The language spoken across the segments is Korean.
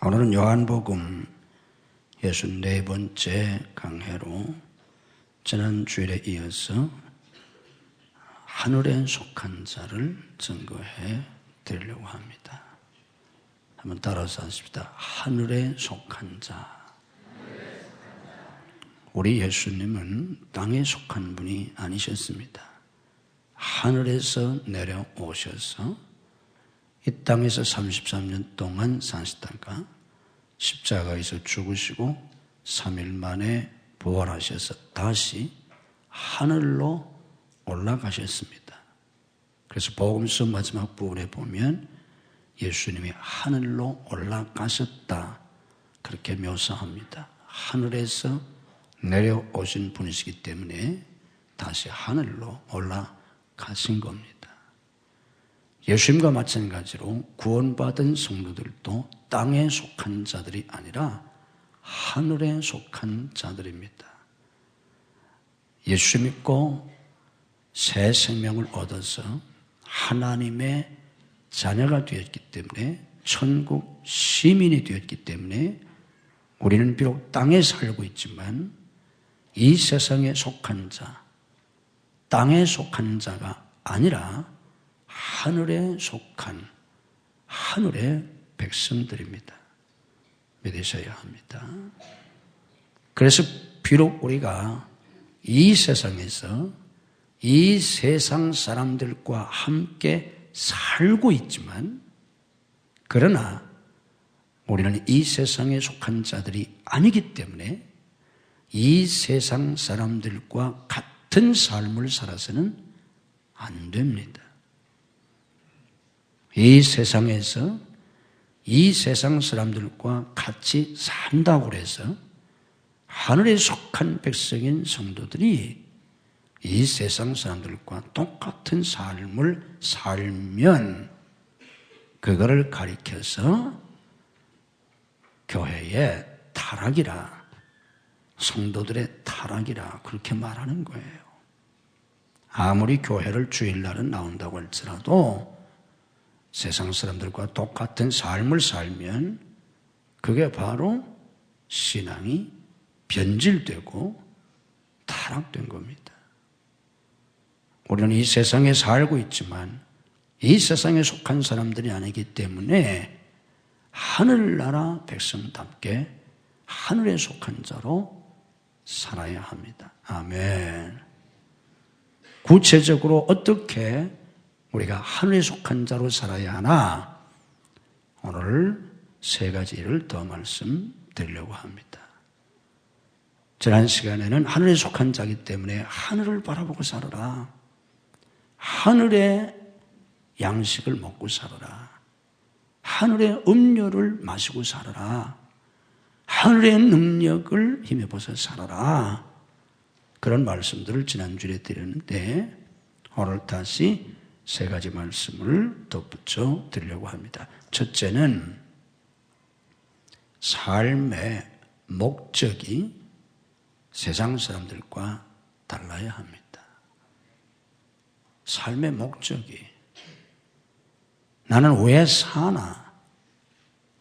오늘은 요한복음 64번째 강해로 지난 주일에 이어서 하늘에 속한 자를 증거해 드리려고 합니다. 한번 따라서 하십시다. 하늘에 속한 자. 우리 예수님은 땅에 속한 분이 아니셨습니다. 하늘에서 내려오셔서 이 땅에서 33년 동안 사시다가 십자가에서 죽으시고 3일 만에 부활하셔서 다시 하늘로 올라가셨습니다. 그래서 복음서 마지막 부분에 보면 예수님이 하늘로 올라가셨다 그렇게 묘사합니다. 하늘에서 내려오신 분이시기 때문에 다시 하늘로 올라가신 겁니다. 예수님과 마찬가지로 구원받은 성도들도 땅에 속한 자들이 아니라 하늘에 속한 자들입니다. 예수 믿고 새 생명을 얻어서 하나님의 자녀가 되었기 때문에 천국 시민이 되었기 때문에 우리는 비록 땅에 살고 있지만 이 세상에 속한 자, 땅에 속한 자가 아니라 하늘에 속한 하늘의 백성들입니다. 믿으셔야 합니다. 그래서 비록 우리가 이 세상에서 이 세상 사람들과 함께 살고 있지만 그러나 우리는 이 세상에 속한 자들이 아니기 때문에 이 세상 사람들과 같은 삶을 살아서는 안 됩니다. 이 세상에서 이 세상 사람들과 같이 산다고 해서 하늘에 속한 백성인 성도들이 이 세상 사람들과 똑같은 삶을 살면 그거를 가리켜서 교회의 타락이라, 성도들의 타락이라 그렇게 말하는 거예요. 아무리 교회를 주일날은 나온다고 할지라도 세상 사람들과 똑같은 삶을 살면 그게 바로 신앙이 변질되고 타락된 겁니다. 우리는 이 세상에 살고 있지만 이 세상에 속한 사람들이 아니기 때문에 하늘나라 백성답게 하늘에 속한 자로 살아야 합니다. 아멘. 구체적으로 어떻게 우리가 하늘에 속한 자로 살아야 하나? 오늘 세 가지를 더 말씀드리려고 합니다. 지난 시간에는 하늘에 속한 자이기 때문에 하늘을 바라보고 살아라. 하늘의 양식을 먹고 살아라. 하늘의 음료를 마시고 살아라. 하늘의 능력을 힘입어서 살아라. 그런 말씀들을 지난주에 드렸는데 오늘 다시 세 가지 말씀을 덧붙여 드리려고 합니다. 첫째는 삶의 목적이 세상 사람들과 달라야 합니다. 삶의 목적이 나는 왜 사나?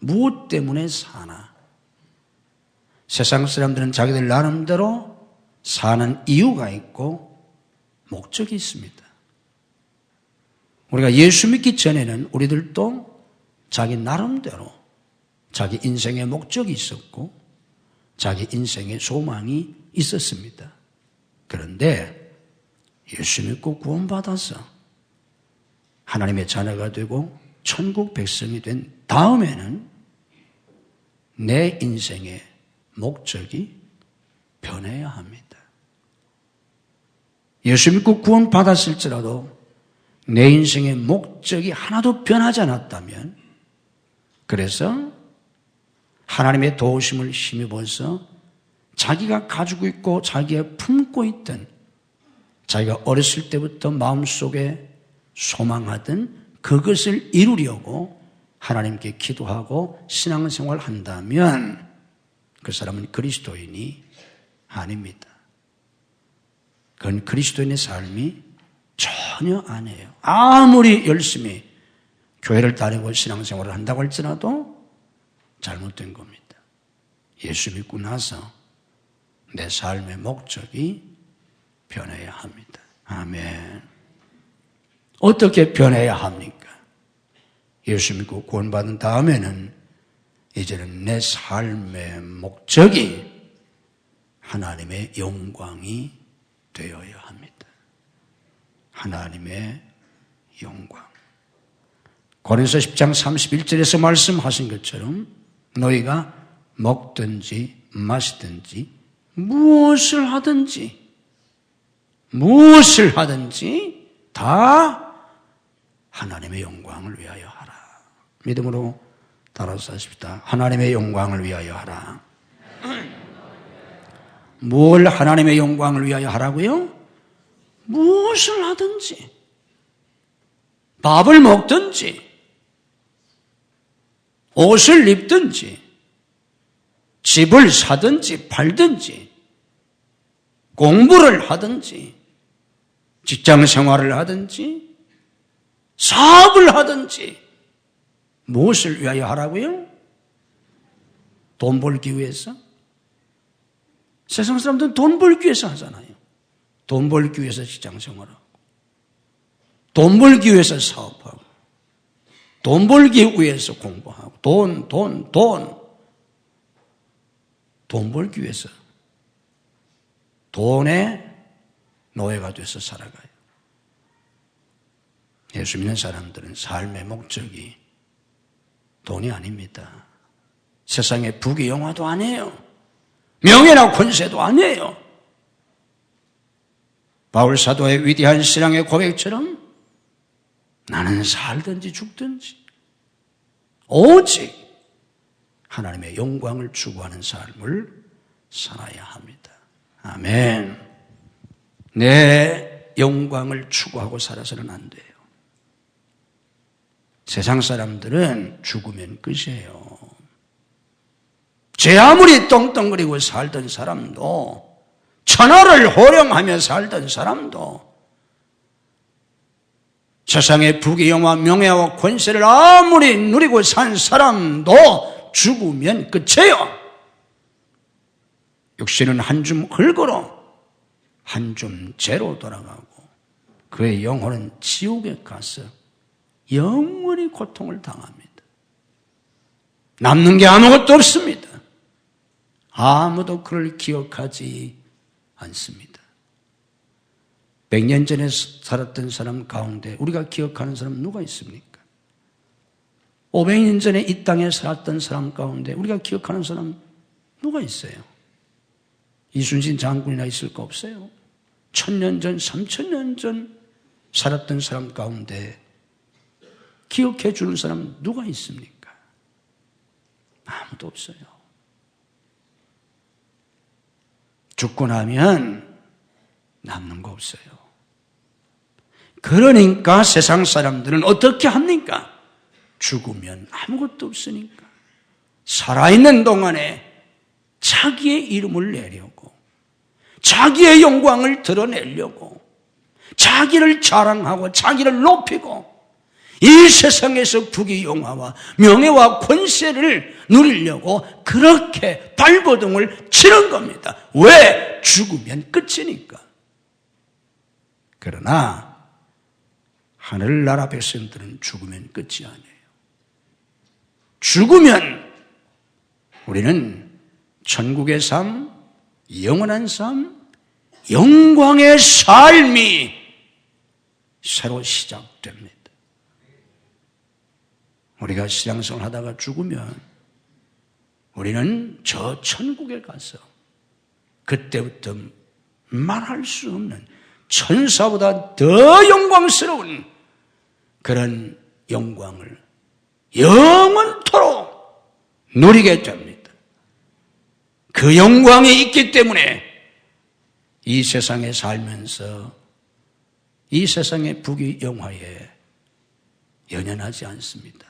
무엇 때문에 사나? 세상 사람들은 자기들 나름대로 사는 이유가 있고 목적이 있습니다. 우리가 예수 믿기 전에는 우리들도 자기 나름대로 자기 인생의 목적이 있었고 자기 인생의 소망이 있었습니다. 그런데 예수 믿고 구원받아서 하나님의 자녀가 되고 천국 백성이 된 다음에는 내 인생의 목적이 변해야 합니다. 예수 믿고 구원받았을지라도 내 인생의 목적이 하나도 변하지 않았다면 그래서 하나님의 도우심을 힘입어서 자기가 가지고 있고 자기가 품고 있던 자기가 어렸을 때부터 마음속에 소망하던 그것을 이루려고 하나님께 기도하고 신앙생활을 한다면 그 사람은 그리스도인이 아닙니다. 그건 그리스도인의 삶이 전혀 아니에요. 아무리 열심히 교회를 다니고 신앙생활을 한다고 할지라도 잘못된 겁니다. 예수 믿고 나서 내 삶의 목적이 변해야 합니다. 아멘. 어떻게 변해야 합니까? 예수 믿고 구원받은 다음에는 이제는 내 삶의 목적이 하나님의 영광이 되어야 합니다. 하나님의 영광. 고린도서 10장 31절에서 말씀하신 것처럼 너희가 먹든지 마시든지 무엇을 하든지 다 하나님의 영광을 위하여 하라. 믿음으로 따라서 하십시다. 하나님의 영광을 위하여 하라. 뭘 하나님의 영광을 위하여 하라고요? 무엇을 하든지, 밥을 먹든지, 옷을 입든지, 집을 사든지 팔든지, 공부를 하든지, 직장 생활을 하든지, 사업을 하든지, 무엇을 위하여 하라고요? 돈 벌기 위해서? 세상 사람들은 돈 벌기 위해서 하잖아요. 돈 벌기 위해서 직장 생활하고, 돈 벌기 위해서 사업하고, 돈 벌기 위해서 공부하고, 돈 벌기 위해서 돈의 노예가 돼서 살아가요. 예수 믿는 사람들은 삶의 목적이 돈이 아닙니다. 세상의 부귀 영화도 아니에요. 명예나 권세도 아니에요. 바울 사도의 위대한 신앙의 고백처럼 나는 살든지 죽든지 오직 하나님의 영광을 추구하는 삶을 살아야 합니다. 아멘. 내 영광을 추구하고 살아서는 안 돼요. 세상 사람들은 죽으면 끝이에요. 제 아무리 떵떵거리고 살던 사람도, 천하를 호령하며 살던 사람도, 세상의 부귀 영화 명예와 권세를 아무리 누리고 산 사람도 죽으면 끝이에요. 육신은 한 줌 흙으로 한 줌 재로 돌아가고 그의 영혼은 지옥에 가서 영원히 고통을 당합니다. 남는 게 아무것도 없습니다. 아무도 그를 기억하지 않습니다. 100년 전에 살았던 사람 가운데 우리가 기억하는 사람 누가 있습니까? 500년 전에 이 땅에 살았던 사람 가운데 우리가 기억하는 사람 누가 있어요? 이순신 장군이나 있을까 없어요? 1000년 전, 3000년 전 살았던 사람 가운데 기억해 주는 사람 누가 있습니까? 아무도 없어요. 죽고 나면 남는 거 없어요. 그러니까 세상 사람들은 어떻게 합니까? 죽으면 아무것도 없으니까 살아있는 동안에 자기의 이름을 내려고, 자기의 영광을 드러내려고, 자기를 자랑하고 자기를 높이고 이 세상에서 부귀 영화와 명예와 권세를 누리려고 그렇게 발버둥을 치는 겁니다. 왜? 죽으면 끝이니까. 그러나 하늘나라 백성들은 죽으면 끝이 아니에요. 죽으면 우리는 천국의 삶, 영원한 삶, 영광의 삶이 새로 시작됩니다. 우리가 신앙생활 하다가 죽으면 우리는 저 천국에 가서 그때부터 말할 수 없는 천사보다 더 영광스러운 그런 영광을 영원토록 누리게 됩니다. 그 영광이 있기 때문에 이 세상에 살면서 이 세상의 부귀 영화에 연연하지 않습니다.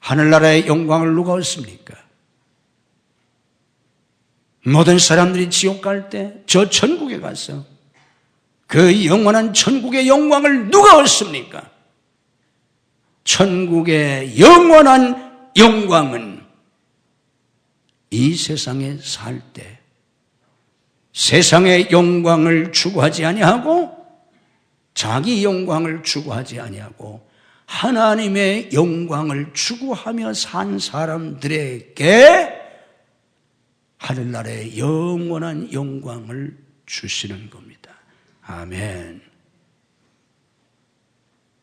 하늘나라의 영광을 누가 얻습니까? 모든 사람들이 지옥 갈 때 저 천국에 가서 그 영원한 천국의 영광을 누가 얻습니까? 천국의 영원한 영광은 이 세상에 살 때 세상의 영광을 추구하지 아니하고 자기 영광을 추구하지 아니하고 하나님의 영광을 추구하며 산 사람들에게 하늘나라의 영원한 영광을 주시는 겁니다. 아멘.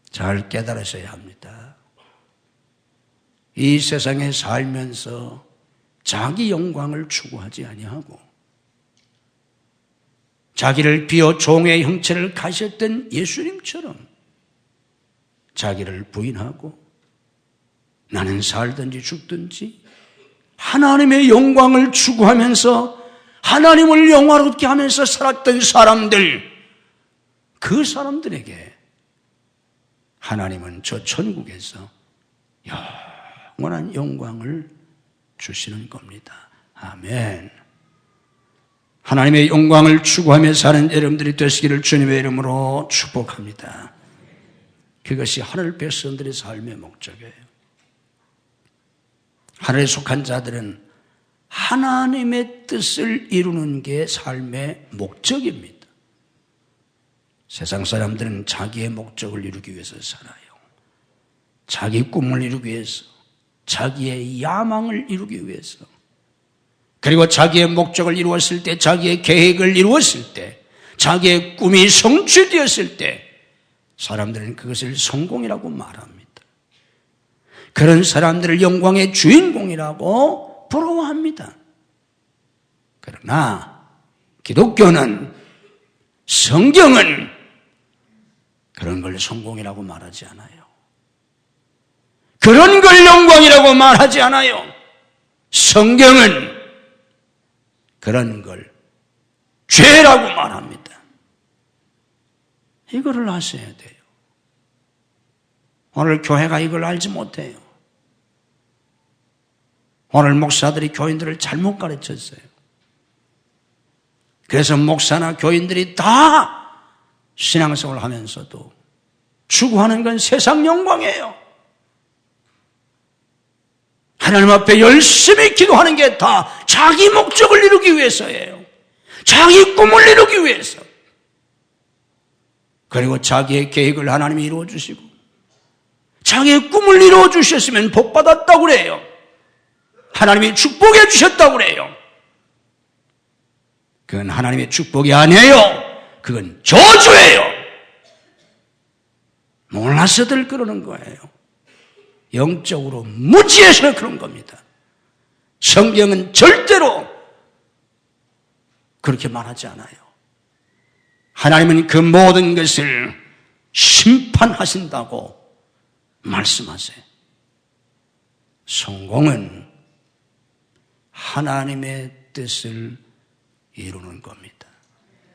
잘 깨달으셔야 합니다. 이 세상에 살면서 자기 영광을 추구하지 아니하고 자기를 비워 종의 형체를 가셨던 예수님처럼 자기를 부인하고 나는 살든지 죽든지 하나님의 영광을 추구하면서 하나님을 영화롭게 하면서 살았던 사람들, 그 사람들에게 하나님은 저 천국에서 영원한 영광을 주시는 겁니다. 아멘. 하나님의 영광을 추구하며 사는 여러분들이 되시기를 주님의 이름으로 축복합니다. 그것이 하늘 백성들의 삶의 목적이에요. 하늘에 속한 자들은 하나님의 뜻을 이루는 게 삶의 목적입니다. 세상 사람들은 자기의 목적을 이루기 위해서 살아요. 자기 꿈을 이루기 위해서, 자기의 야망을 이루기 위해서, 그리고 자기의 목적을 이루었을 때, 자기의 계획을 이루었을 때, 자기의 꿈이 성취되었을 때 사람들은 그것을 성공이라고 말합니다. 그런 사람들을 영광의 주인공이라고 부러워합니다. 그러나 기독교는, 성경은 그런 걸 성공이라고 말하지 않아요. 그런 걸 영광이라고 말하지 않아요. 성경은 그런 걸 죄라고 말합니다. 이거를 아셔야 돼요. 오늘 교회가 이걸 알지 못해요. 오늘 목사들이 교인들을 잘못 가르쳤어요. 그래서 목사나 교인들이 다 신앙생활을 하면서도 추구하는 건 세상 영광이에요. 하나님 앞에 열심히 기도하는 게 다 자기 목적을 이루기 위해서예요. 자기 꿈을 이루기 위해서. 그리고 자기의 계획을 하나님이 이루어 주시고 자기의 꿈을 이루어 주셨으면 복 받았다고 그래요. 하나님이 축복해 주셨다고 그래요. 그건 하나님의 축복이 아니에요. 그건 저주예요. 몰라서들 그러는 거예요. 영적으로 무지해서 그런 겁니다. 성경은 절대로 그렇게 말하지 않아요. 하나님은 그 모든 것을 심판하신다고 말씀하세요. 성공은 하나님의 뜻을 이루는 겁니다.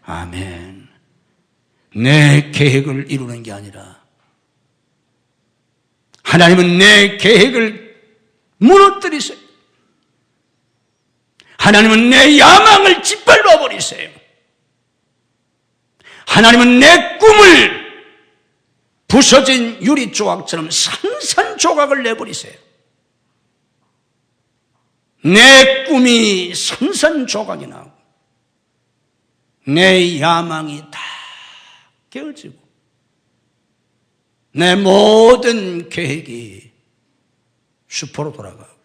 아멘. 내 계획을 이루는 게 아니라 하나님은 내 계획을 무너뜨리세요. 하나님은 내 야망을 짓밟아 버리세요. 하나님은 내 꿈을 부서진 유리조각처럼 산산조각을 내버리세요. 내 꿈이 산산조각이 나고 내 야망이 다 깨어지고 내 모든 계획이 수포로 돌아가고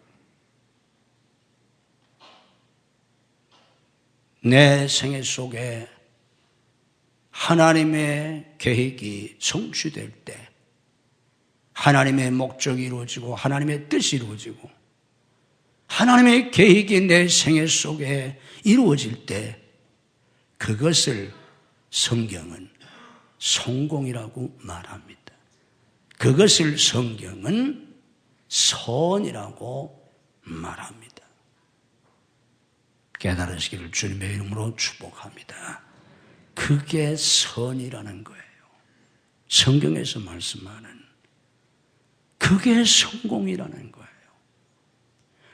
내 생애 속에 하나님의 계획이 성취될 때 하나님의 목적이 이루어지고 하나님의 뜻이 이루어지고 하나님의 계획이 내 생애 속에 이루어질 때 그것을 성경은 성공이라고 말합니다. 그것을 성경은 선이라고 말합니다. 깨달으시기를 주님의 이름으로 축복합니다. 그게 선이라는 거예요. 성경에서 말씀하는 그게 성공이라는 거예요.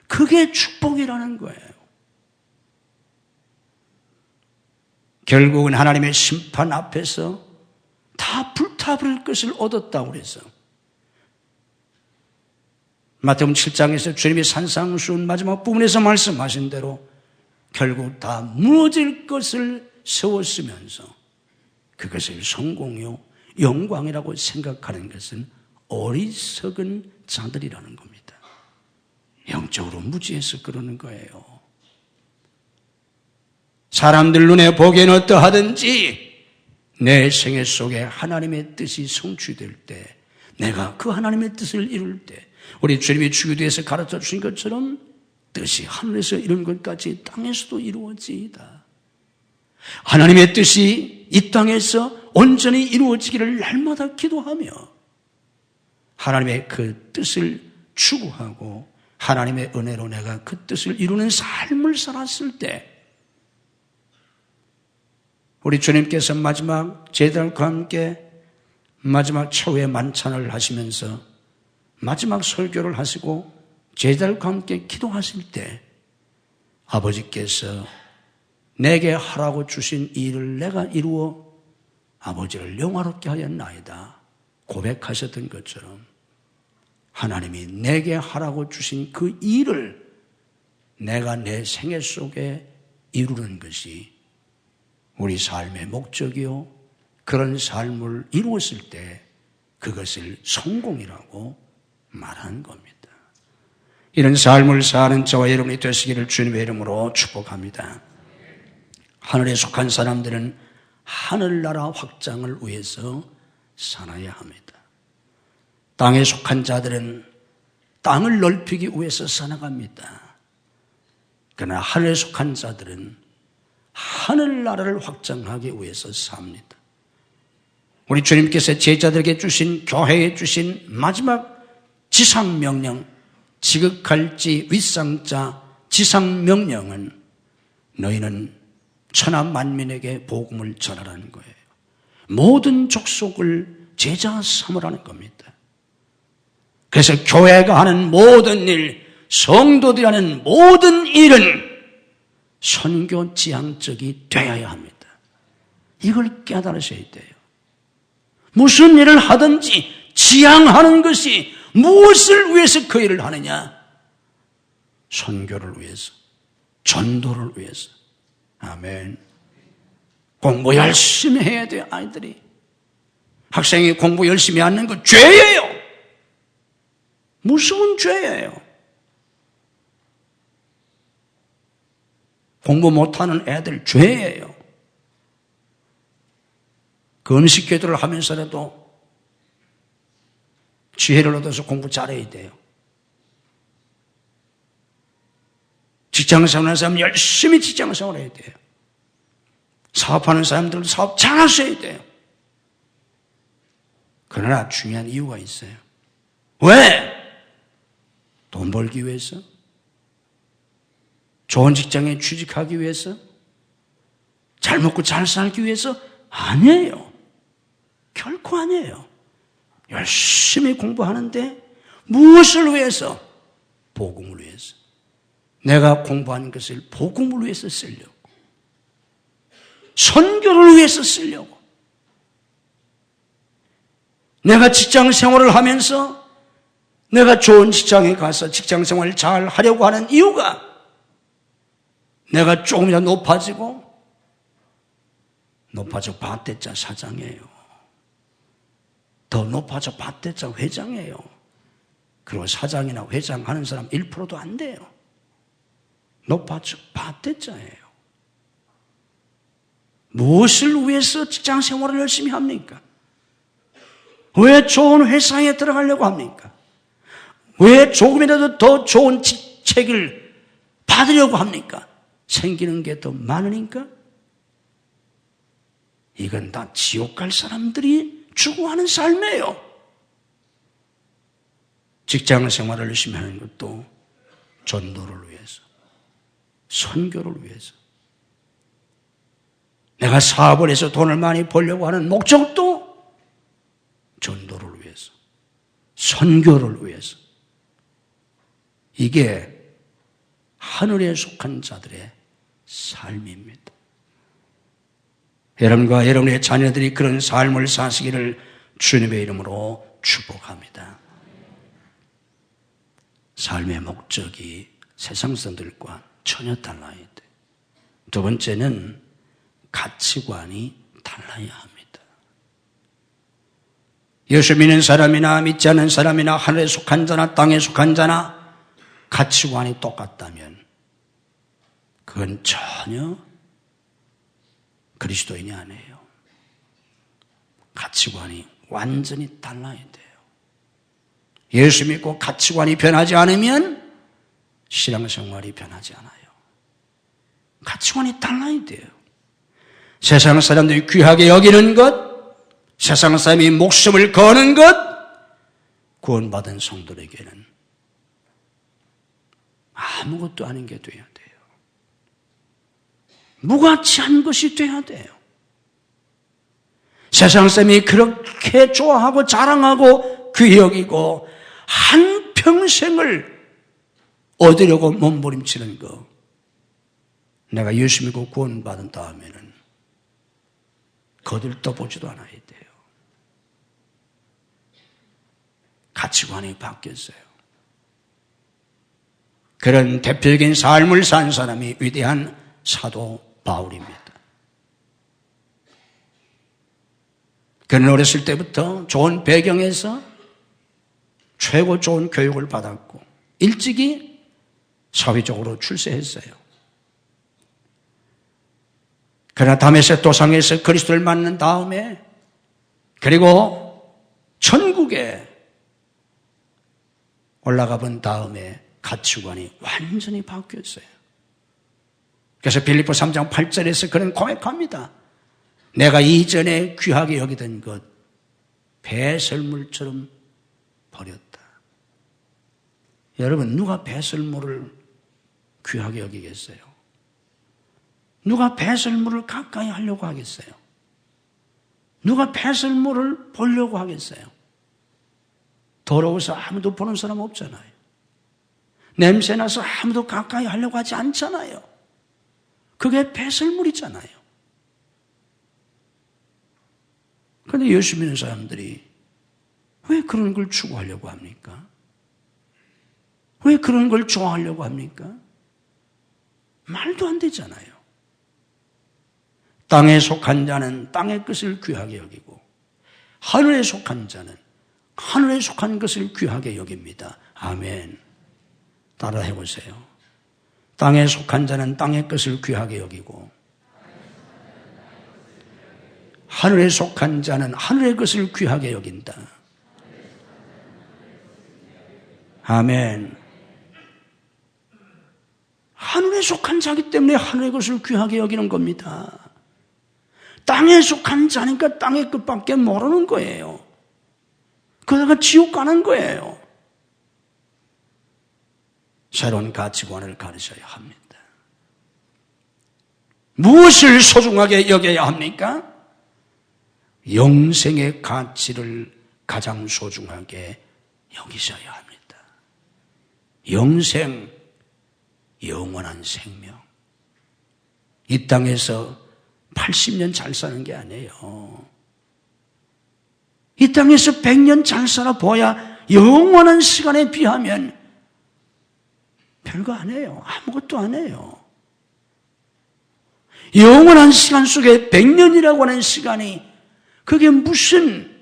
그게 축복이라는 거예요. 결국은 하나님의 심판 앞에서 다 불타버릴 것을 얻었다고 그래서 마태복음 7장에서 주님이 산상수훈 마지막 부분에서 말씀하신 대로 결국 다 무너질 것을 세웠으면서 그것을 성공이요 영광이라고 생각하는 것은 어리석은 자들이라는 겁니다. 영적으로 무지해서 그러는 거예요. 사람들 눈에 보기에는 어떠하든지 내 생애 속에 하나님의 뜻이 성취될 때, 내가 그 하나님의 뜻을 이룰 때, 우리 주님이 주기도에서 가르쳐 주신 것처럼 뜻이 하늘에서 이룬 것까지 땅에서도 이루어지이다. 하나님의 뜻이 이 땅에서 온전히 이루어지기를 날마다 기도하며 하나님의 그 뜻을 추구하고 하나님의 은혜로 내가 그 뜻을 이루는 삶을 살았을 때 우리 주님께서 마지막 제자들과 함께 마지막 최후의 만찬을 하시면서 마지막 설교를 하시고 제자들과 함께 기도하실 때 아버지께서 내게 하라고 주신 일을 내가 이루어 아버지를 영화롭게 하였나이다 고백하셨던 것처럼 하나님이 내게 하라고 주신 그 일을 내가 내 생애 속에 이루는 것이 우리 삶의 목적이요 그런 삶을 이루었을 때 그것을 성공이라고 말하는 겁니다. 이런 삶을 사는 저와 여러분이 되시기를 주님의 이름으로 축복합니다. 하늘에 속한 사람들은 하늘나라 확장을 위해서 살아야 합니다. 땅에 속한 자들은 땅을 넓히기 위해서 살아갑니다. 그러나 하늘에 속한 자들은 하늘나라를 확장하기 위해서 삽니다. 우리 주님께서 제자들에게 주신, 교회에 주신 마지막 지상명령, 지극할지 윗상자 지상명령은 너희는 천하 만민에게 복음을 전하라는 거예요. 모든 족속을 제자 삼으라는 겁니다. 그래서 교회가 하는 모든 일, 성도들이 하는 모든 일은 선교 지향적이 되어야 합니다. 이걸 깨달으셔야 돼요. 무슨 일을 하든지 지향하는 것이 무엇을 위해서 그 일을 하느냐? 선교를 위해서, 전도를 위해서. 아멘. 공부 열심히 해야 돼요, 아이들이. 학생이 공부 열심히 하는 거 죄예요. 무서운 죄예요. 공부 못하는 애들 죄예요. 금식 기도를 하면서라도 지혜를 얻어서 공부 잘해야 돼요. 직장생활 하는 사람 열심히 직장생활 해야 돼요. 사업하는 사람들도 사업 잘하셔야 돼요. 그러나 중요한 이유가 있어요. 왜? 돈 벌기 위해서? 좋은 직장에 취직하기 위해서? 잘 먹고 잘 살기 위해서? 아니에요. 결코 아니에요. 열심히 공부하는데 무엇을 위해서? 복음을 위해서. 내가 공부하는 것을 복음을 위해서 쓰려고. 선교를 위해서 쓰려고. 내가 직장 생활을 하면서 내가 좋은 직장에 가서 직장 생활을 잘 하려고 하는 이유가 내가 조금이라도 높아지고 밭대자 사장이에요. 더 높아져 밭대자 회장이에요. 그리고 사장이나 회장 하는 사람 1%도 안 돼요. 높아져 밭대자예요. 무엇을 위해서 직장 생활을 열심히 합니까? 왜 좋은 회사에 들어가려고 합니까? 왜 조금이라도 더 좋은 직책을 받으려고 합니까? 생기는 게 더 많으니까? 이건 다 지옥 갈 사람들이 추구하는 삶이에요. 직장 생활을 열심히 하는 것도 전도를 위해서, 선교를 위해서. 내가 사업을 해서 돈을 많이 벌려고 하는 목적도 전도를 위해서, 선교를 위해서. 이게 하늘에 속한 자들의 삶입니다. 여러분과 여러분의 자녀들이 그런 삶을 사시기를 주님의 이름으로 축복합니다. 삶의 목적이 세상 사람들과 전혀 달라야 돼. 두 번째는 가치관이 달라야 합니다. 예수 믿는 사람이나 믿지 않는 사람이나 하늘에 속한 자나 땅에 속한 자나 가치관이 똑같다면 그건 전혀 그리스도인이 아니에요. 가치관이 완전히 달라야 돼요. 예수 믿고 가치관이 변하지 않으면 신앙생활이 변하지 않아요. 가치관이 달라야 돼요. 세상 사람들이 귀하게 여기는 것, 세상 사람이 목숨을 거는 것, 구원받은 성도에게는 아무것도 아닌 게 돼야 돼요. 무가치한 것이 돼야 돼요. 세상 사람이 그렇게 좋아하고 자랑하고 귀히 여기고 한평생을 얻으려고 몸부림치는 거, 내가 예수 믿고 구원받은 다음에는 거들떠보지도 않아야 돼요. 가치관이 바뀌었어요. 그런 대표적인 삶을 산 사람이 위대한 사도 바울입니다. 그는 어렸을 때부터 좋은 배경에서 최고 좋은 교육을 받았고 일찍이 사회적으로 출세했어요. 그러나 다메섹 도상에서 그리스도를 만난 다음에 그리고 천국에 올라가 본 다음에 가치관이 완전히 바뀌었어요. 그래서 빌립보 3장 8절에서 그는 고백합니다. 내가 이전에 귀하게 여기던 것 배설물처럼 버렸다. 여러분, 누가 배설물을 귀하게 여기겠어요? 누가 배설물을 가까이 하려고 하겠어요? 누가 배설물을 보려고 하겠어요? 더러워서 아무도 보는 사람 없잖아요. 냄새나서 아무도 가까이 하려고 하지 않잖아요. 그게 배설물이잖아요. 그런데 예수 믿는 사람들이 왜 그런 걸 추구하려고 합니까? 왜 그런 걸 좋아하려고 합니까? 말도 안 되잖아요. 땅에 속한 자는 땅의 것을 귀하게 여기고 하늘에 속한 자는 하늘에 속한 것을 귀하게 여깁니다. 아멘. 따라 해보세요. 땅에 속한 자는 땅의 것을 귀하게 여기고 하늘에 속한 자는 하늘의 것을 귀하게 여긴다. 아멘. 하늘에 속한 자기 때문에 하늘의 것을 귀하게 여기는 겁니다. 땅에 속한 자니까 땅의 것밖에 모르는 거예요. 그러다가 지옥 가는 거예요. 새로운 가치관을 가르쳐야 합니다. 무엇을 소중하게 여겨야 합니까? 영생의 가치를 가장 소중하게 여기셔야 합니다. 영생, 영원한 생명. 이 땅에서 80년 잘 사는 게 아니에요. 이 땅에서 100년 잘 살아봐야 영원한 시간에 비하면 별거 안 해요. 아무것도 안 해요. 영원한 시간 속에 100년이라고 하는 시간이 그게 무슨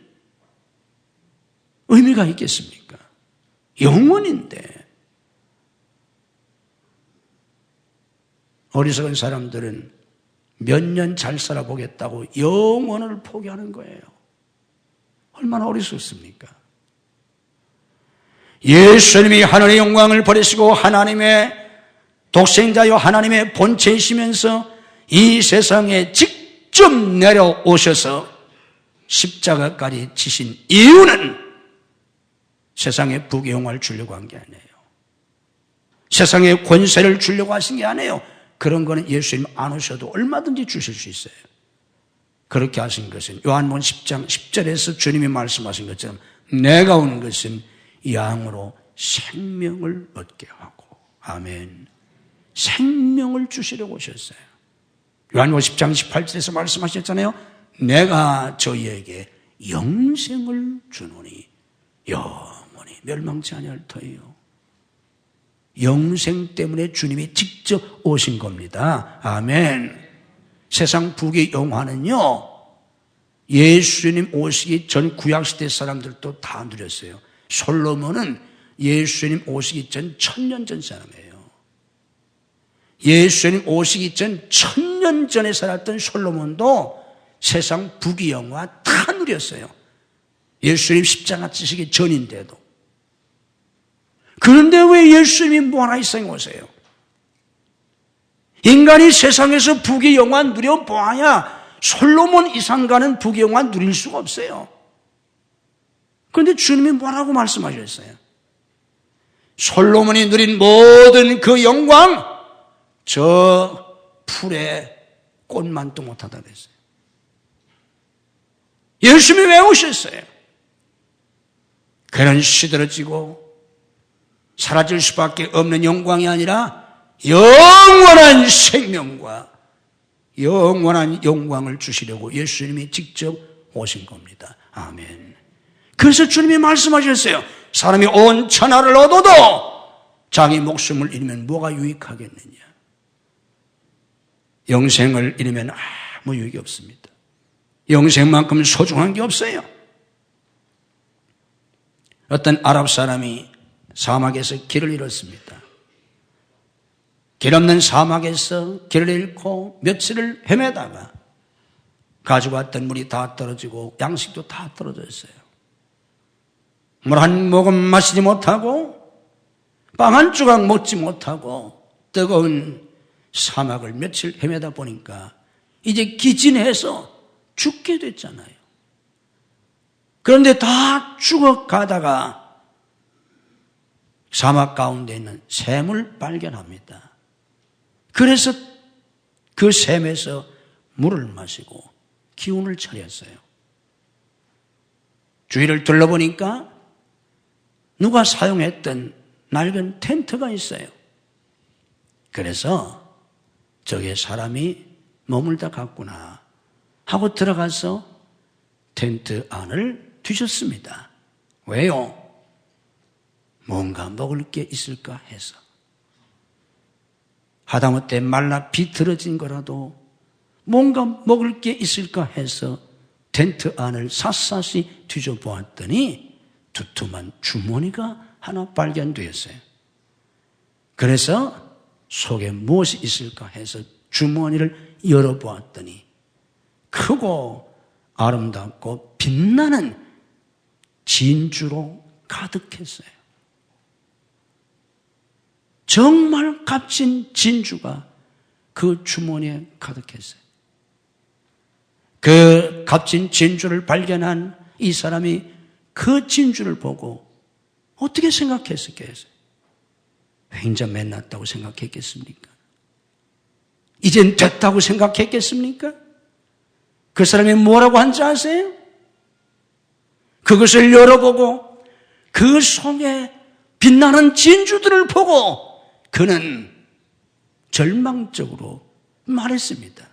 의미가 있겠습니까? 영원인데. 어리석은 사람들은 몇 년 잘 살아보겠다고 영원을 포기하는 거예요. 얼마나 어리석습니까? 예수님이 하늘의 영광을 버리시고 하나님의 독생자요 하나님의 본체이시면서 이 세상에 직접 내려오셔서 십자가까지 지신 이유는 세상에 부귀영화를 주려고 한 게 아니에요. 세상에 권세를 주려고 하신 게 아니에요. 그런 거는 예수님 안 오셔도 얼마든지 주실 수 있어요. 그렇게 하신 것은 요한복음 10장 10절에서 주님이 말씀하신 것처럼 내가 온 것은 양으로 생명을 얻게 하고, 아멘. 생명을 주시려고 오셨어요. 요한복음 10장 18절에서 말씀하셨잖아요. 내가 저희에게 영생을 주노니 영원히 멸망치 아니할 터이요 영생 때문에 주님이 직접 오신 겁니다. 아멘. 세상 부귀 영화는요, 예수님 오시기 전 구약시대 사람들도 다 누렸어요. 솔로몬은 예수님 오시기 전 1000년 전 사람이에요. 예수님 오시기 전 1000년 전에 살았던 솔로몬도 세상 부귀 영화 다 누렸어요. 예수님 십자가 지시기 전인데도. 그런데 왜 예수님이 뭐하나 이 세상에 오세요? 인간이 세상에서 부귀 영화 누려 보아야 솔로몬 이상 가는 부귀 영화 누릴 수가 없어요. 그런데 주님이 뭐라고 말씀하셨어요? 솔로몬이 누린 모든 그 영광, 저 풀에 꽃만도 못하다 그랬어요. 예수님이 왜 오셨어요? 그는 시들어지고 사라질 수밖에 없는 영광이 아니라 영원한 생명과 영원한 영광을 주시려고 예수님이 직접 오신 겁니다. 아멘. 그래서 주님이 말씀하셨어요. 사람이 온 천하를 얻어도 자기 목숨을 잃으면 뭐가 유익하겠느냐. 영생을 잃으면 아무 유익이 없습니다. 영생만큼 소중한 게 없어요. 어떤 아랍 사람이 사막에서 길을 잃었습니다. 길 없는 사막에서 길을 잃고 며칠을 헤매다가 가지고 왔던 물이 다 떨어지고 양식도 다 떨어졌어요. 물 한 모금 마시지 못하고 빵 한 조각 먹지 못하고 뜨거운 사막을 며칠 헤매다 보니까 이제 기진해서 죽게 됐잖아요. 그런데 다 죽어가다가 사막 가운데 있는 샘을 발견합니다. 그래서 그 샘에서 물을 마시고 기운을 차렸어요. 주위를 둘러보니까 누가 사용했던 낡은 텐트가 있어요. 그래서 저게 사람이 머물다 갔구나 하고 들어가서 텐트 안을 뒤졌습니다. 왜요? 뭔가 먹을 게 있을까 해서. 하다못해 말라 비틀어진 거라도 뭔가 먹을 게 있을까 해서 텐트 안을 샅샅이 뒤져보았더니 두툼한 주머니가 하나 발견되었어요. 그래서 속에 무엇이 있을까 해서 주머니를 열어보았더니 크고 아름답고 빛나는 진주로 가득했어요. 정말 값진 진주가 그 주머니에 가득했어요. 그 값진 진주를 발견한 이 사람이 그 진주를 보고 어떻게 생각했을까요? 횡자 맨났다고 생각했겠습니까? 이젠 됐다고 생각했겠습니까? 그 사람이 뭐라고 한지 아세요? 그것을 열어보고 그 속에 빛나는 진주들을 보고 그는 절망적으로 말했습니다.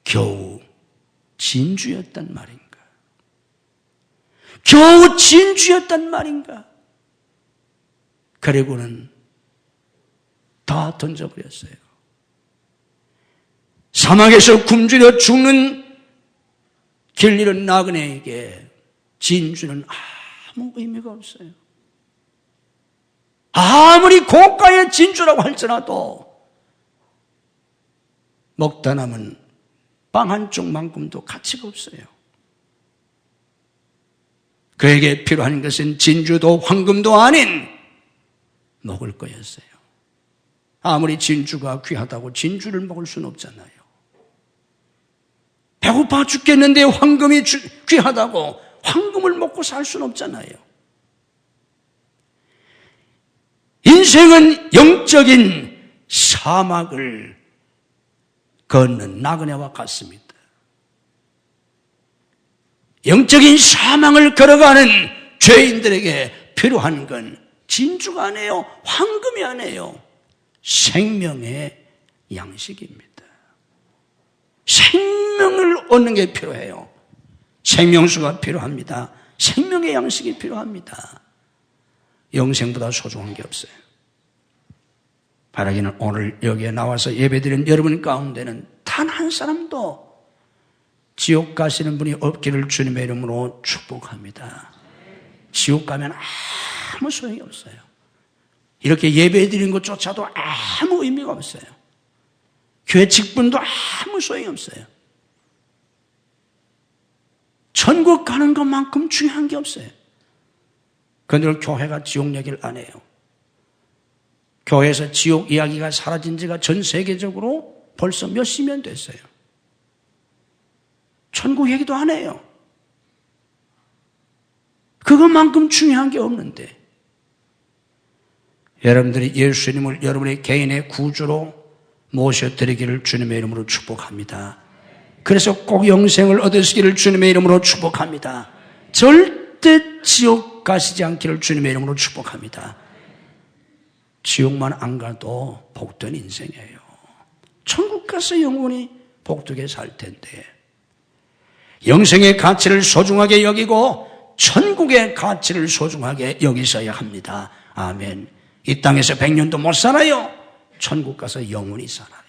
겨우 진주였단 말인가? 겨우 진주였단 말인가? 그리고는 다 던져버렸어요. 사막에서 굶주려 죽는 길 잃은 나그네에게 진주는 아무 의미가 없어요. 아무리 고가의 진주라고 할지라도 먹다 남은 빵 한 쪽만큼도 가치가 없어요. 그에게 필요한 것은 진주도 황금도 아닌 먹을 거였어요. 아무리 진주가 귀하다고 진주를 먹을 수는 없잖아요. 배고파 죽겠는데 황금이 귀하다고 황금을 먹고 살 수는 없잖아요. 인생은 영적인 사막을 걷는 나그네와 같습니다. 영적인 사막을 걸어가는 죄인들에게 필요한 건 진주가 아니에요. 황금이 아니에요. 생명의 양식입니다. 생명을 얻는 게 필요해요. 생명수가 바라기는 오늘 여기에 나와서 예배드린 여러분 가운데는 단 한 사람도 지옥 가시는 분이 없기를 주님의 이름으로 축복합니다. 지옥 가면 아무 소용이 없어요. 이렇게 예배드린 것조차도 아무 의미가 없어요. 교회 직분도 아무 소용이 없어요. 천국 가는 것만큼 중요한 게 없어요. 그런데 교회가 지옥 얘기를 안 해요. 교회에서 지옥 이야기가 사라진 지가 전 세계적으로 벌써 몇십 년 됐어요. 천국 얘기도 안 해요. 그것만큼 중요한 게 없는데 여러분들이 예수님을 여러분의 개인의 구주로 모셔드리기를 주님의 이름으로 축복합니다. 그래서 꼭 영생을 얻으시기를 주님의 이름으로 축복합니다. 절대 지옥 가시지 않기를 주님의 이름으로 축복합니다. 지옥만 안 가도 복된 인생이에요. 천국 가서 영원히 복되게 살 텐데 영생의 가치를 소중하게 여기고 천국의 가치를 소중하게 여기셔야 합니다. 아멘. 이 땅에서 100년도 못 살아요. 천국 가서 영원히 살아요.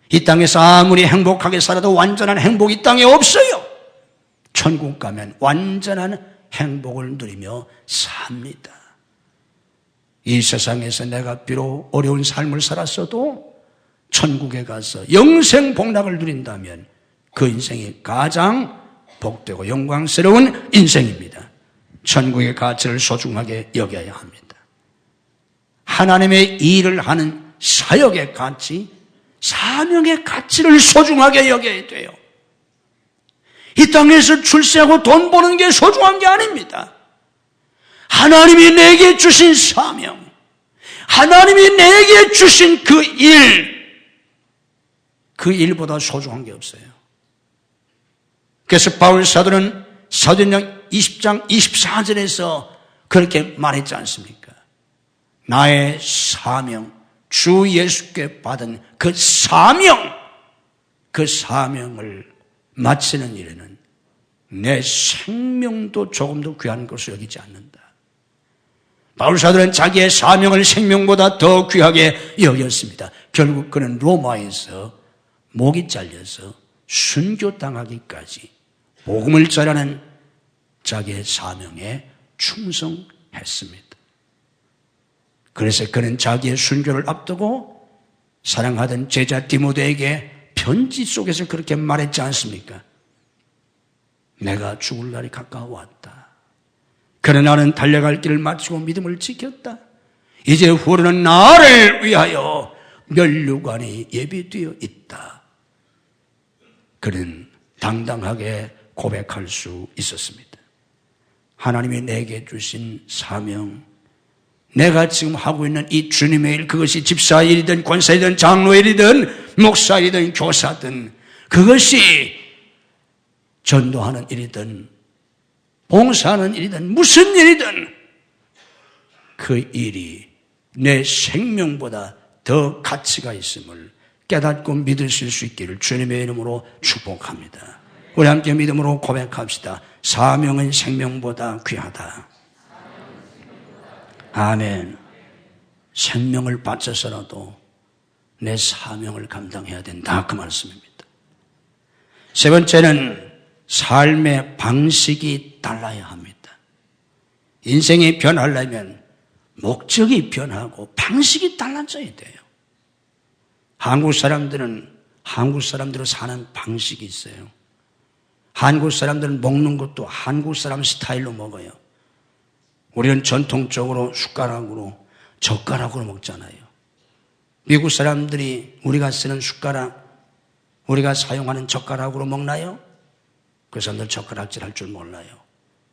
이 땅에서 아무리 행복하게 살아도 완전한 행복이 이 땅에 없어요. 천국 가면 완전한 행복을 누리며 삽니다. 이 세상에서 내가 비록 어려운 삶을 살았어도 천국에 가서 영생 복락을 누린다면 그 인생이 가장 복되고 영광스러운 인생입니다. 천국의 가치를 소중하게 여겨야 합니다. 하나님의 일을 하는 사역의 가치, 사명의 가치를 소중하게 여겨야 돼요. 이 땅에서 출세하고 돈 버는 게 소중한 게 아닙니다. 하나님이 내게 주신 사명, 하나님이 내게 주신 그 일보다 소중한 게 없어요. 그래서 바울 사도는 사도행전 20장 24절에서 그렇게 말했지 않습니까? 나의 사명, 주 예수께 받은 그 사명을 마치는 일에는 내 생명도 조금도 귀한 것을 여기지 않는다. 바울 사도는 자기의 사명을 생명보다 더 귀하게 여겼습니다. 결국 그는 로마에서 목이 잘려서 순교당하기까지 복음을 전하는 자기의 사명에 충성했습니다. 그래서 그는 자기의 순교를 앞두고 사랑하던 제자 디모데에게 편지 속에서 그렇게 말했지 않습니까? 내가 죽을 날이 가까워왔다. 그러나 나는 달려갈 길을 마치고 믿음을 지켰다. 이제 후로는 나를 위하여 면류관이 예비되어 있다. 그는 당당하게 고백할 수 있었습니다. 하나님이 내게 주신 사명, 내가 지금 하고 있는 이 주님의 일, 그것이 집사일이든 권사이든 장로일이든 목사이든 교사든 그것이 전도하는 일이든 봉사하는 일이든 무슨 일이든 그 일이 내 생명보다 더 가치가 있음을 깨닫고 믿으실 수 있기를 주님의 이름으로 축복합니다. 우리 함께 믿음으로 고백합시다. 사명은 생명보다 귀하다. 아멘. 생명을 바쳐서라도 내 사명을 감당해야 된다. 그 말씀입니다. 세 번째는 삶의 방식이 달라야 합니다. 인생이 변하려면 목적이 변하고 방식이 달라져야 돼요. 한국 사람들은 사는 방식이 있어요. 한국 사람들은 먹는 것도 한국 사람 스타일로 먹어요. 우리는 전통적으로 젓가락으로 먹잖아요. 미국 사람들이 우리가 쓰는 숟가락, 우리가 사용하는 젓가락으로 먹나요? 그 사람들 젓가락질 할 줄 몰라요.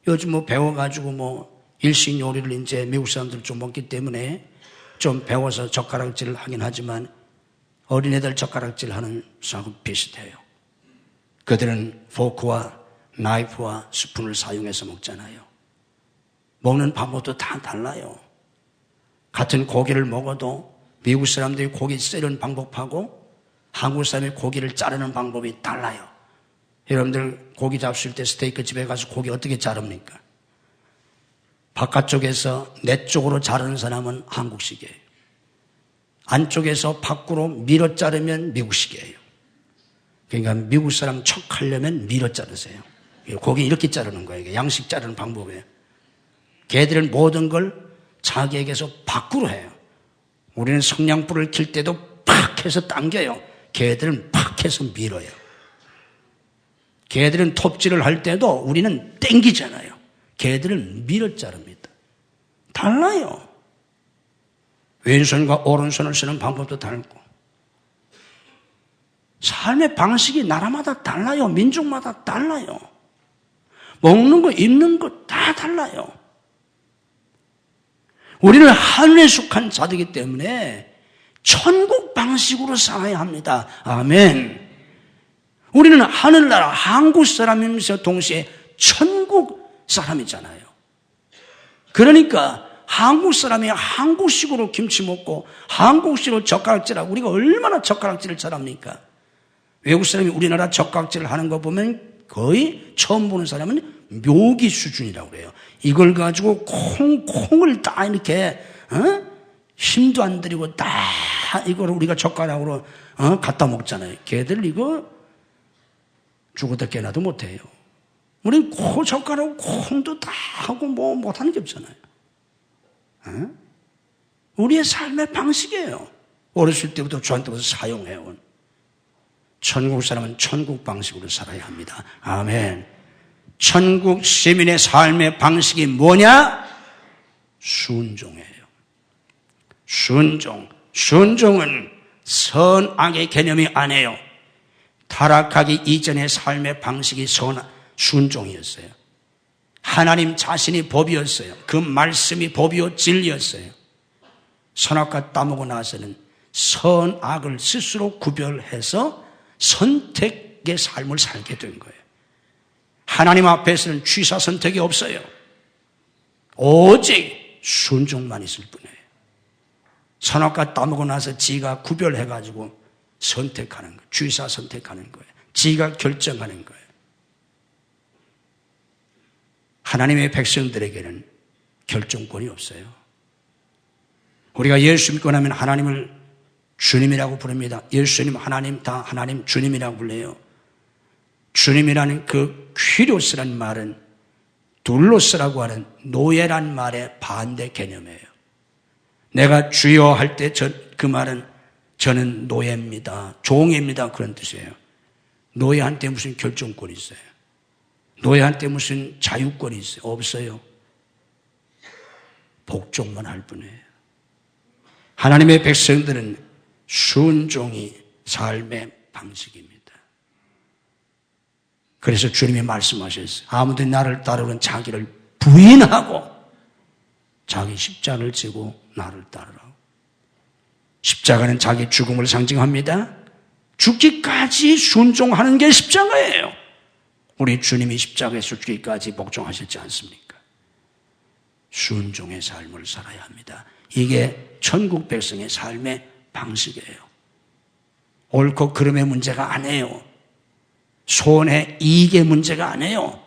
요즘 배워가지고 일식 요리를 이제 미국 사람들 좀 먹기 때문에 좀 배워서 젓가락질을 하긴 하지만 어린애들 젓가락질 하는 사람하고 비슷해요. 그들은 포크와 나이프와 스푼을 사용해서 먹잖아요. 먹는 방법도 다 달라요. 같은 고기를 먹어도 미국 사람들이 고기 썰는 방법하고 한국 사람이 고기를 자르는 방법이 달라요. 여러분들 고기 잡수실 때 스테이크 집에 가서 고기 어떻게 자릅니까? 바깥쪽에서 내 쪽으로 자르는 사람은 한국식이에요. 안쪽에서 밖으로 밀어 자르면 미국식이에요. 그러니까 미국 사람 척하려면 밀어 자르세요. 고기 이렇게 자르는 거예요. 이게 양식 자르는 방법이에요. 걔들은 모든 걸 자기에게서 밖으로 해요. 우리는 성냥불을 킬 때도 팍 해서 당겨요. 걔들은 팍 해서 밀어요. 걔들은 톱질을 할 때도 우리는 땡기잖아요. 걔들은 밀어 자릅니다. 달라요. 왼손과 오른손을 쓰는 방법도 다르고 삶의 방식이 나라마다 달라요. 민족마다 달라요. 먹는 거, 입는 거 다 달라요. 우리는 하늘에 속한 자들이기 때문에 천국 방식으로 살아야 합니다. 아멘. 우리는 하늘나라 한국 사람이면서 동시에 천국 사람이잖아요. 그러니까 한국 사람이 한국식으로 김치 먹고 한국식으로 젓가락질하고 우리가 얼마나 젓가락질을 잘합니까? 외국 사람이 우리나라 젓가락질을 하는 거 보면 거의 처음 보는 사람은 묘기 수준이라고 그래요. 이걸 가지고 콩을 다 이렇게 힘도 안 들이고 다 이걸 우리가 젓가락으로 갖다 먹잖아요. 걔들 이거 죽어도 깨나도 못해요. 우리는 젓가락으로 콩도 다 하고 뭐 못하는 게 없잖아요. 우리의 삶의 방식이에요. 어렸을 때부터 저한테부터 사용해온. 천국 사람은 천국 방식으로 살아야 합니다. 아멘. 천국 시민의 삶의 방식이 뭐냐? 순종이에요. 순종은 선악의 개념이 아니에요. 타락하기 이전의 삶의 방식이 순종이었어요. 하나님 자신이 법이었어요. 그 말씀이 법이요 진리였어요. 선악과 따먹고 나서는 선악을 스스로 구별해서 선택의 삶을 살게 된 거예요. 하나님 앞에서는 취사 선택이 없어요. 오직 순종만 있을 뿐이에요. 선악과 따먹고 나서 지가 구별해가지고 선택하는 거예요. 취사 선택하는 거예요. 지가 결정하는 거예요. 하나님의 백성들에게는 결정권이 없어요. 우리가 예수 믿고 나면 하나님을 주님이라고 부릅니다. 예수님, 하나님, 다 하나님 주님이라고 불러요. 주님이라는 그 퀴로스란 말은 둘로스라고 하는 노예란 말의 반대 개념이에요. 내가 주여 할 때 그 말은 저는 노예입니다. 종입니다. 그런 뜻이에요. 노예한테 무슨 결정권이 있어요? 노예한테 무슨 자유권이 있어요? 없어요. 복종만 할 뿐이에요. 하나님의 백성들은 순종이 삶의 방식입니다. 그래서 주님이 말씀하셨어요. 아무도 나를 따르는 자기를 부인하고 자기 십자가를 지고 나를 따르라고. 십자가는 자기 죽음을 상징합니다. 죽기까지 순종하는 게 십자가예요. 우리 주님이 십자가에서 죽기까지 복종하셨지 않습니까? 순종의 삶을 살아야 합니다. 이게 천국 백성의 삶의 방식이에요. 옳고 그름의 문제가 아니에요. 손해, 이익의 문제가 아니에요.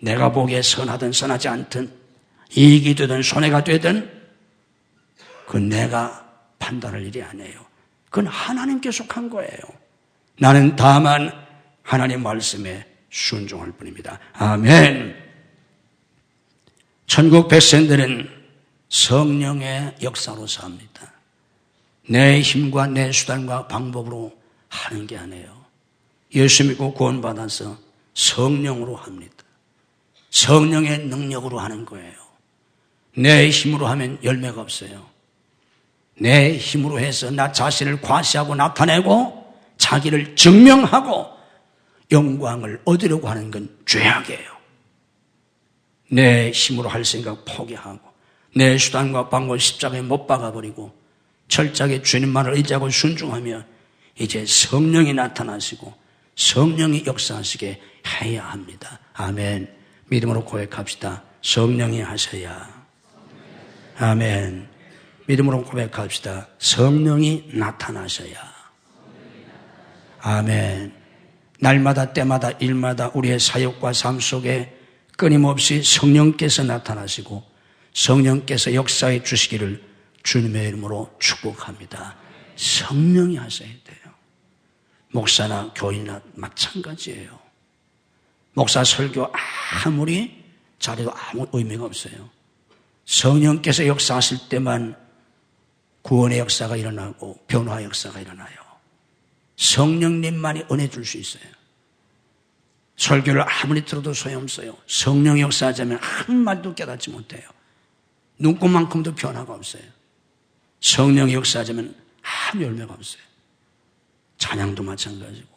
내가 보기에 선하든 선하지 않든 이익이 되든 손해가 되든 그건 내가 판단할 일이 아니에요. 그건 하나님께 속한 거예요. 나는 다만 하나님 말씀에 순종할 뿐입니다. 아멘. 천국 백성들은 성령의 역사로 삽니다. 내 힘과 내 수단과 방법으로 하는 게 아니에요. 예수 믿고 구원받아서 성령으로 합니다. 성령의 능력으로 하는 거예요. 내 힘으로 하면 열매가 없어요. 내 힘으로 해서 나 자신을 과시하고 나타내고 자기를 증명하고 영광을 얻으려고 하는 건 죄악이에요. 내 힘으로 할 생각 포기하고 내 수단과 방법 십자가에 못 박아버리고 철저하게 주님만을 의지하고 순종하며 이제 성령이 나타나시고 성령이 역사하시게 해야 합니다. 아멘. 믿음으로 고백합시다. 성령이 하셔야. 아멘. 믿음으로 고백합시다. 성령이 나타나셔야. 아멘. 날마다 때마다 일마다 우리의 사역과 삶 속에 끊임없이 성령께서 나타나시고 성령께서 역사해 주시기를 주님의 이름으로 축복합니다. 성령이 하셔야 돼요. 목사나 교인이나 마찬가지예요. 목사 설교 아무리 잘해도 아무 의미가 없어요. 성령께서 역사하실 때만 구원의 역사가 일어나고 변화의 역사가 일어나요. 성령님만이 은혜 줄 수 있어요. 설교를 아무리 들어도 소용없어요. 성령 역사하자면 한 말도 깨닫지 못해요. 눈꽃만큼도 변화가 없어요. 성령 역사하자면 아무 열매가 없어요. 찬양도 마찬가지고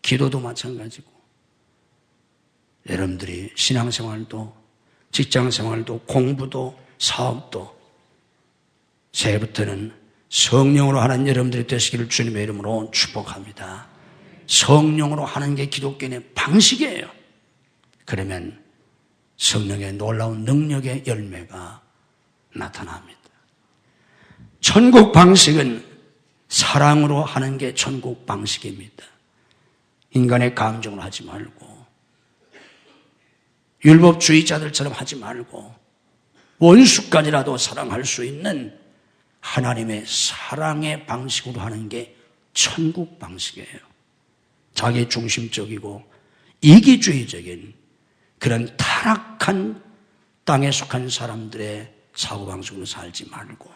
기도도 마찬가지고 여러분들이 신앙생활도 직장생활도 공부도 사업도 새해부터는 성령으로 하는 여러분들이 되시기를 주님의 이름으로 축복합니다. 성령으로 하는 게 기독교인의 방식이에요. 그러면 성령의 놀라운 능력의 열매가 나타납니다. 천국 방식은 사랑으로 하는 게 천국 방식입니다. 인간의 감정으로 하지 말고 율법주의자들처럼 하지 말고 원수까지라도 사랑할 수 있는 하나님의 사랑의 방식으로 하는 게 천국 방식이에요. 자기 중심적이고 이기주의적인 그런 타락한 땅에 속한 사람들의 사고방식으로 살지 말고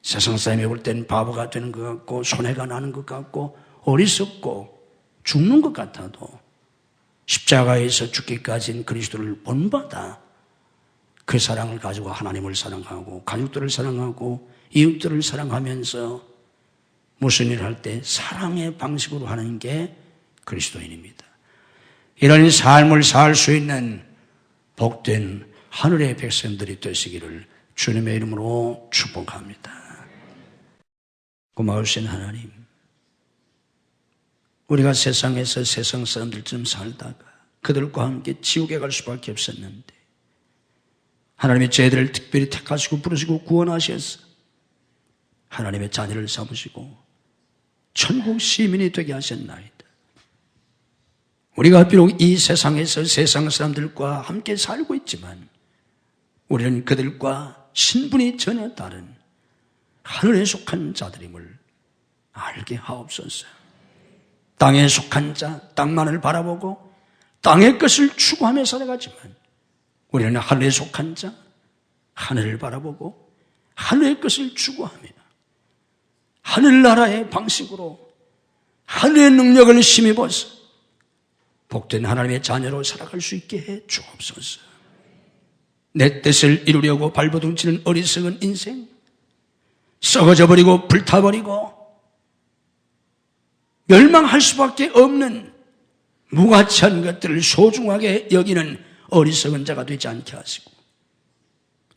세상 사람이 볼 땐 바보가 되는 것 같고 손해가 나는 것 같고 어리석고 죽는 것 같아도 십자가에서 죽기까지는 그리스도를 본받아 그 사랑을 가지고 하나님을 사랑하고 가족들을 사랑하고 이웃들을 사랑하면서 무슨 일을 할 때 사랑의 방식으로 하는 게 그리스도인입니다. 이런 삶을 살 수 있는 복된 하늘의 백성들이 되시기를 주님의 이름으로 축복합니다. 고마우신 하나님, 우리가 세상에서 세상 사람들처럼 살다가 그들과 함께 지옥에 갈 수밖에 없었는데 하나님의 죄들을 특별히 택하시고 부르시고 구원하셔서 하나님의 자녀를 삼으시고 천국 시민이 되게 하셨나이다. 우리가 비록 이 세상에서 세상 사람들과 함께 살고 있지만 우리는 그들과 신분이 전혀 다른 하늘에 속한 자들임을 알게 하옵소서. 땅에 속한 자, 땅만을 바라보고 땅의 것을 추구하며 살아가지만 우리는 하늘에 속한 자, 하늘을 바라보고 하늘의 것을 추구하며 하늘나라의 방식으로 하늘의 능력을 힘입어서 복된 하나님의 자녀로 살아갈 수 있게 해 주옵소서. 내 뜻을 이루려고 발버둥치는 어리석은 인생, 썩어져 버리고 불타버리고 멸망할 수밖에 없는 무가치한 것들을 소중하게 여기는 어리석은 자가 되지 않게 하시고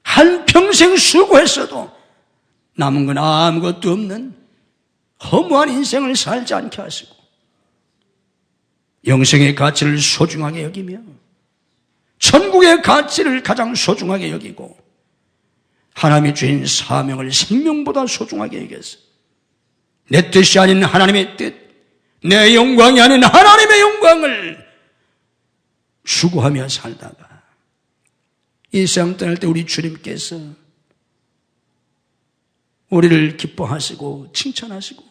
한평생 수고했어도 남은 건 아무것도 없는 허무한 인생을 살지 않게 하시고 영생의 가치를 소중하게 여기며 천국의 가치를 가장 소중하게 여기고 하나님이 주신 사명을 생명보다 소중하게 여겨서 내 뜻이 아닌 하나님의 뜻, 내 영광이 아닌 하나님의 영광을 추구하며 살다가 이 세상 떠날 때 우리 주님께서 우리를 기뻐하시고 칭찬하시고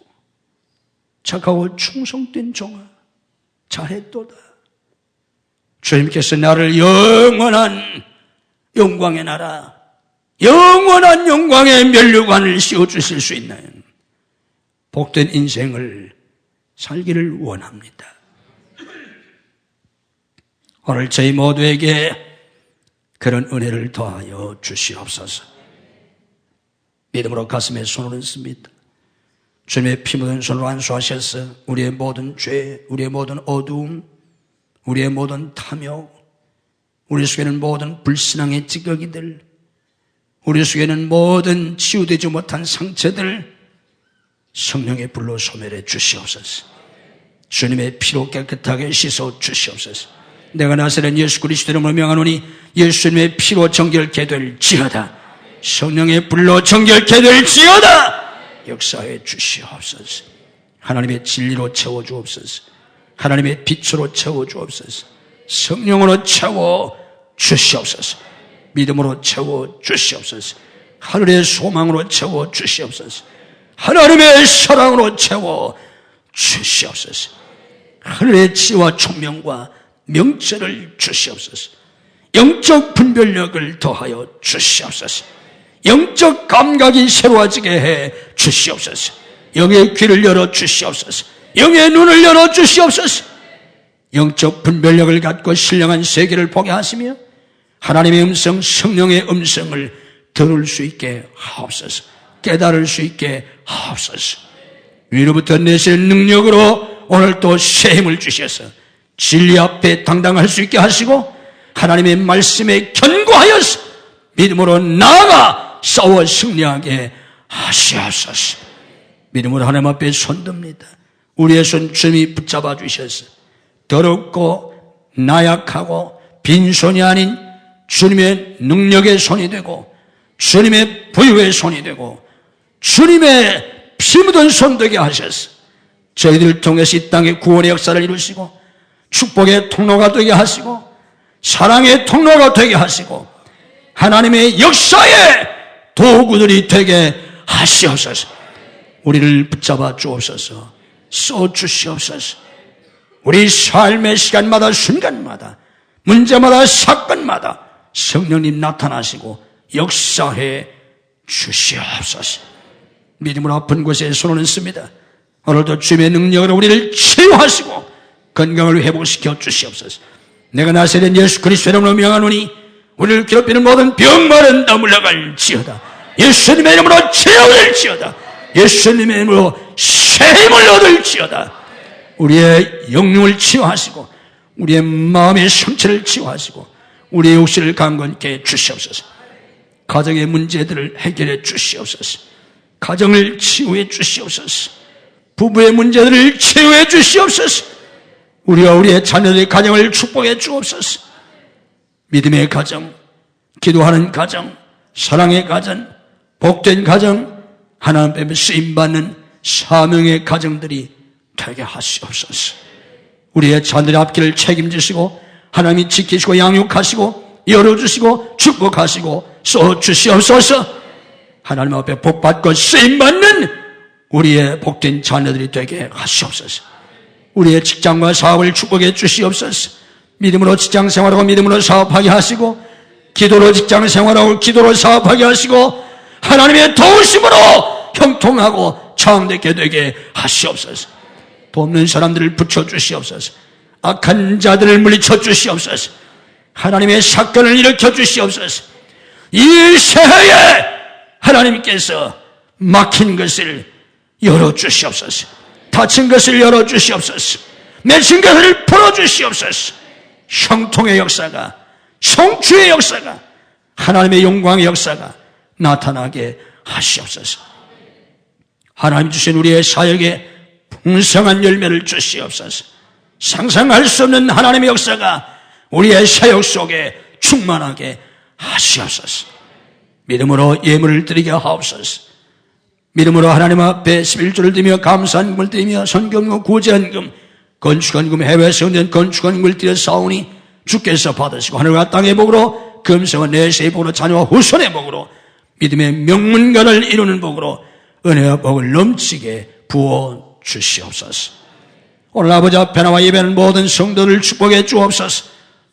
착하고 충성된 종아 잘했도다. 주님께서 나를 영원한 영광의 나라, 영원한 영광의 면류관을 씌워주실 수 있는 복된 인생을 살기를 원합니다. 오늘 저희 모두에게 그런 은혜를 더하여 주시옵소서. 믿음으로 가슴에 손을 얹습니다. 주님의 피 묻은 손으로 안수하셔서 우리의 모든 죄, 우리의 모든 어두움, 우리의 모든 탐욕, 우리 속에는 모든 불신앙의 찌꺼기들, 우리 속에는 모든 치유되지 못한 상처들 성령의 불로 소멸해 주시옵소서. 주님의 피로 깨끗하게 씻어 주시옵소서. 내가 나사렛 예수 그리스도 이름으로 명하노니 예수님의 피로 정결케 될지어다. 성령의 불로 정결케 될지어다. 역사해 주시옵소서. 하나님의 진리로 채워 주옵소서. 하나님의 빛으로 채워 주옵소서. 성령으로 채워 주시옵소서. 믿음으로 채워 주시옵소서. 하늘의 소망으로 채워 주시옵소서. 하나님의 사랑으로 채워 주시옵소서. 하늘의 지혜와 총명과 명철을 주시옵소서. 영적 분별력을 더하여 주시옵소서. 영적 감각이 새로워지게 해 주시옵소서. 영의 귀를 열어 주시옵소서. 영의 눈을 열어 주시옵소서. 영적 분별력을 갖고 신령한 세계를 보게 하시며 하나님의 음성, 성령의 음성을 들을 수 있게 하옵소서. 깨달을 수 있게 하옵소서. 위로부터 내시는 능력으로 오늘 또 새 힘을 주셔서 진리 앞에 당당할 수 있게 하시고 하나님의 말씀에 견고하여서 믿음으로 나아가 싸워 승리하게 하시옵소서. 믿음으로 하나님 앞에 손듭니다. 우리의 손 주님이 붙잡아 주셔서 더럽고 나약하고 빈손이 아닌 주님의 능력의 손이 되고 주님의 부유의 손이 되고 주님의 피 묻은 손 되게 하셔서 저희들을 통해서 이 땅의 구원의 역사를 이루시고 축복의 통로가 되게 하시고 사랑의 통로가 되게 하시고 하나님의 역사의 도구들이 되게 하시옵소서. 우리를 붙잡아 주옵소서. 써 주시옵소서. 우리 삶의 시간마다 순간마다 문제마다 사건마다 성령님 나타나시고 역사해 주시옵소서. 믿음으로 아픈 곳에 손을 얹습니다. 오늘도 주님의 능력으로 우리를 치유하시고 건강을 회복시켜 주시옵소서. 내가 나사렛 예수 그리스도의 이름으로 명하노니 우리를 괴롭히는 모든 병마는 다 물러갈지어다. 예수님의 이름으로 치유될지어다. 예수님의 이름으로 새 힘을 얻을지어다. 우리의 영령을 치유하시고 우리의 마음의 상처를 치유하시고 우리의 욕심을 강건케 주시옵소서. 가정의 문제들을 해결해 주시옵소서. 가정을 치유해 주시옵소서. 부부의 문제들을 치유해 주시옵소서. 우리와 우리의 자녀들의 가정을 축복해 주옵소서. 믿음의 가정, 기도하는 가정, 사랑의 가정, 복된 가정, 하나님 앞에 쓰임받는 사명의 가정들이 되게 하시옵소서. 우리의 자녀들의 앞길을 책임지시고 하나님이 지키시고 양육하시고 열어주시고 축복하시고 쏘주시옵소서. 하나님 앞에 복받고 쓰임받는 우리의 복된 자녀들이 되게 하시옵소서. 우리의 직장과 사업을 축복해 주시옵소서. 믿음으로 직장 생활하고 믿음으로 사업하게 하시고 기도로 직장 생활하고 기도로 사업하게 하시고 하나님의 도우심으로 형통하고 창대케 되게 하시옵소서. 돕는 사람들을 붙여주시옵소서. 악한 자들을 물리쳐 주시옵소서. 하나님의 사건을 일으켜 주시옵소서. 이 새해에 하나님께서 막힌 것을 열어주시옵소서. 닫힌 것을 열어주시옵소서. 맺힌 것을 풀어주시옵소서. 형통의 역사가, 성취의 역사가, 하나님의 영광의 역사가 나타나게 하시옵소서. 하나님 주신 우리의 사역에 풍성한 열매를 주시옵소서. 상상할 수 없는 하나님의 역사가 우리의 사역 속에 충만하게 하시옵소서. 믿음으로 예물을 드리게 하옵소서. 믿음으로 하나님 앞에 11조를 드리며 감사한금을 드리며 선경금, 구제한금, 건축한금, 해외 세운된 건축한금을 드려 싸우니 주께서 받으시고 하늘과 땅의 복으로 금성은 내세의 복으로 자녀와 후손의 복으로 믿음의 명문가를 이루는 복으로 은혜와 복을 넘치게 부어 주시옵소서. 오늘 아버지 앞에 나와 예배하는 모든 성도를 축복해 주옵소서.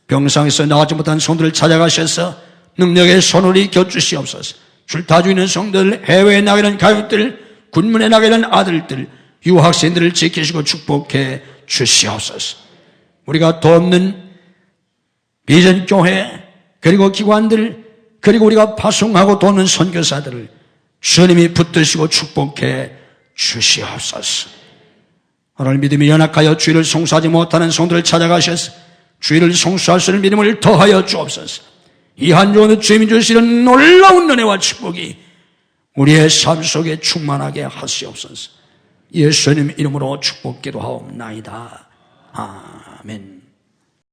병상에서 나가지 못한 성도를 찾아가셔서 능력의 손을 익혀 주시옵소서. 줄타주 있는 성도들, 해외에 나가 있는 가족들, 군문에 나가 있는 아들들, 유학생들을 지키시고 축복해 주시옵소서. 우리가 돕는 비전교회, 그리고 기관들, 그리고 우리가 파송하고 돕는 선교사들을 주님이 붙드시고 축복해 주시옵소서. 오늘 믿음이 연약하여 주의를 송수하지 못하는 성도를 찾아가셔서 주의를 송수할 수 있는 믿음을 더하여 주옵소서. 이 한 주간도 주님이 주시는 놀라운 은혜와 축복이 우리의 삶 속에 충만하게 하시옵소서. 예수님 이름으로 축복 기도하옵나이다. 아멘.